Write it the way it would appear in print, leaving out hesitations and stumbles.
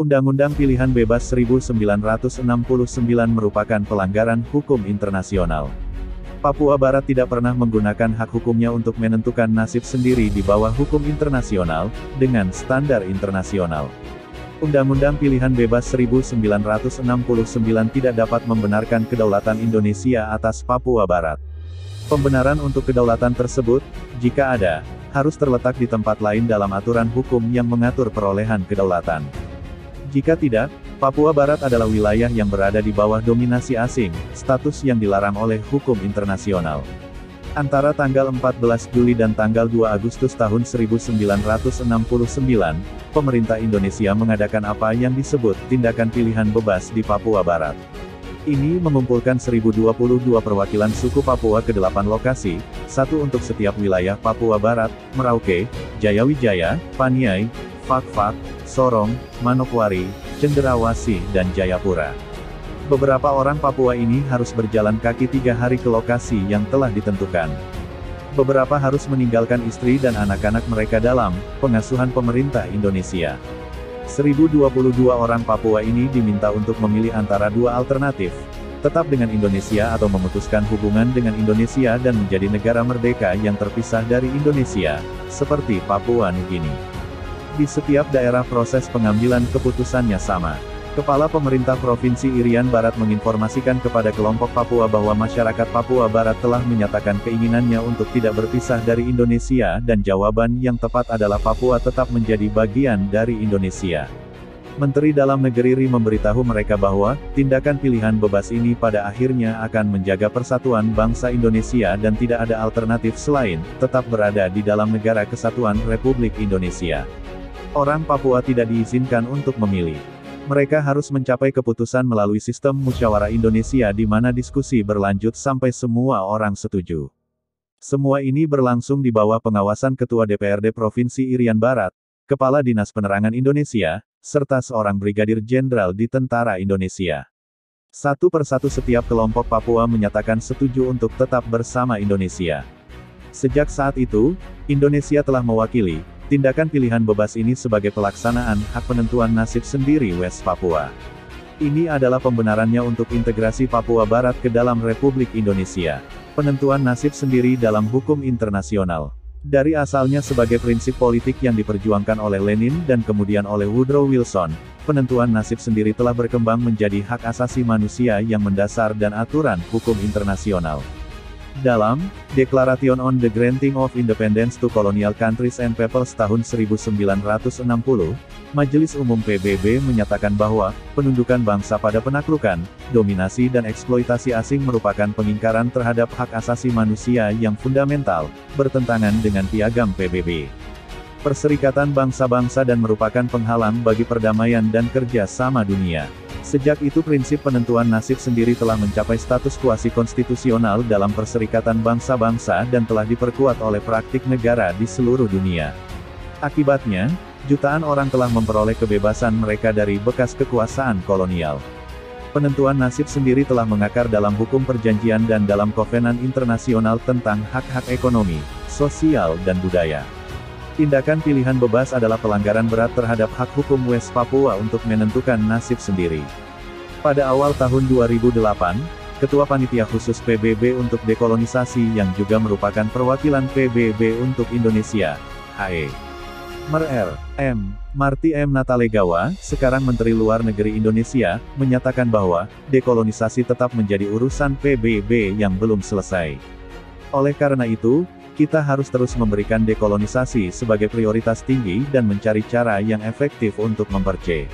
Undang-Undang Pilihan Bebas 1969 merupakan pelanggaran hukum internasional. Papua Barat tidak pernah menggunakan hak hukumnya untuk menentukan nasib sendiri di bawah hukum internasional, dengan standar internasional. Undang-Undang Pilihan Bebas 1969 tidak dapat membenarkan kedaulatan Indonesia atas Papua Barat. Pembenaran untuk kedaulatan tersebut, jika ada, harus terletak di tempat lain dalam aturan hukum yang mengatur perolehan kedaulatan. Jika tidak, Papua Barat adalah wilayah yang berada di bawah dominasi asing, status yang dilarang oleh hukum internasional. Antara tanggal 14 Juli dan tanggal 2 Agustus tahun 1969, pemerintah Indonesia mengadakan apa yang disebut tindakan pilihan bebas di Papua Barat. Ini mengumpulkan 1022 perwakilan suku Papua ke 8 lokasi, satu untuk setiap wilayah Papua Barat, Merauke, Jayawijaya, Paniai, Fak-Fak, Sorong, Manokwari, Cenderawasih dan Jayapura. Beberapa orang Papua ini harus berjalan kaki 3 hari ke lokasi yang telah ditentukan. Beberapa harus meninggalkan istri dan anak-anak mereka dalam pengasuhan pemerintah Indonesia. 1022 orang Papua ini diminta untuk memilih antara dua alternatif, tetap dengan Indonesia atau memutuskan hubungan dengan Indonesia dan menjadi negara merdeka yang terpisah dari Indonesia, seperti Papua Nugini. Di setiap daerah proses pengambilan keputusannya sama. Kepala Pemerintah Provinsi Irian Barat menginformasikan kepada kelompok Papua bahwa masyarakat Papua Barat telah menyatakan keinginannya untuk tidak berpisah dari Indonesia dan jawaban yang tepat adalah Papua tetap menjadi bagian dari Indonesia. Menteri Dalam Negeri RI memberitahu mereka bahwa, tindakan pilihan bebas ini pada akhirnya akan menjaga persatuan bangsa Indonesia dan tidak ada alternatif selain, tetap berada di dalam Negara Kesatuan Republik Indonesia. Orang Papua tidak diizinkan untuk memilih. Mereka harus mencapai keputusan melalui sistem musyawarah Indonesia di mana diskusi berlanjut sampai semua orang setuju. Semua ini berlangsung di bawah pengawasan Ketua DPRD Provinsi Irian Barat, Kepala Dinas Penerangan Indonesia, serta seorang Brigadir Jenderal di Tentara Indonesia. Satu persatu setiap kelompok Papua menyatakan setuju untuk tetap bersama Indonesia. Sejak saat itu, Indonesia telah mewakili tindakan pilihan bebas ini sebagai pelaksanaan hak penentuan nasib sendiri West Papua. Ini adalah pembenarannya untuk integrasi Papua Barat ke dalam Republik Indonesia. Penentuan nasib sendiri dalam hukum internasional. Dari asalnya sebagai prinsip politik yang diperjuangkan oleh Lenin dan kemudian oleh Woodrow Wilson, penentuan nasib sendiri telah berkembang menjadi hak asasi manusia yang mendasar dan aturan hukum internasional. Dalam Declaration on the Granting of Independence to Colonial Countries and Peoples tahun 1960, Majelis Umum PBB menyatakan bahwa penundukan bangsa pada penaklukan, dominasi dan eksploitasi asing merupakan pengingkaran terhadap hak asasi manusia yang fundamental, bertentangan dengan piagam PBB. Perserikatan bangsa-bangsa dan merupakan penghalang bagi perdamaian dan kerja sama dunia. Sejak itu prinsip penentuan nasib sendiri telah mencapai status kuasi konstitusional dalam perserikatan bangsa-bangsa dan telah diperkuat oleh praktik negara di seluruh dunia. Akibatnya, jutaan orang telah memperoleh kebebasan mereka dari bekas kekuasaan kolonial. Penentuan nasib sendiri telah mengakar dalam hukum perjanjian dan dalam kovenan internasional tentang hak-hak ekonomi, sosial dan budaya. Tindakan pilihan bebas adalah pelanggaran berat terhadap hak hukum West Papua untuk menentukan nasib sendiri. Pada awal tahun 2008, Ketua Panitia Khusus PBB untuk Dekolonisasi yang juga merupakan perwakilan PBB untuk Indonesia, HE. Mer. M. Marty M. Natalegawa, sekarang Menteri Luar Negeri Indonesia, menyatakan bahwa, dekolonisasi tetap menjadi urusan PBB yang belum selesai. Oleh karena itu, kita harus terus memberikan dekolonisasi sebagai prioritas tinggi dan mencari cara yang efektif untuk memperce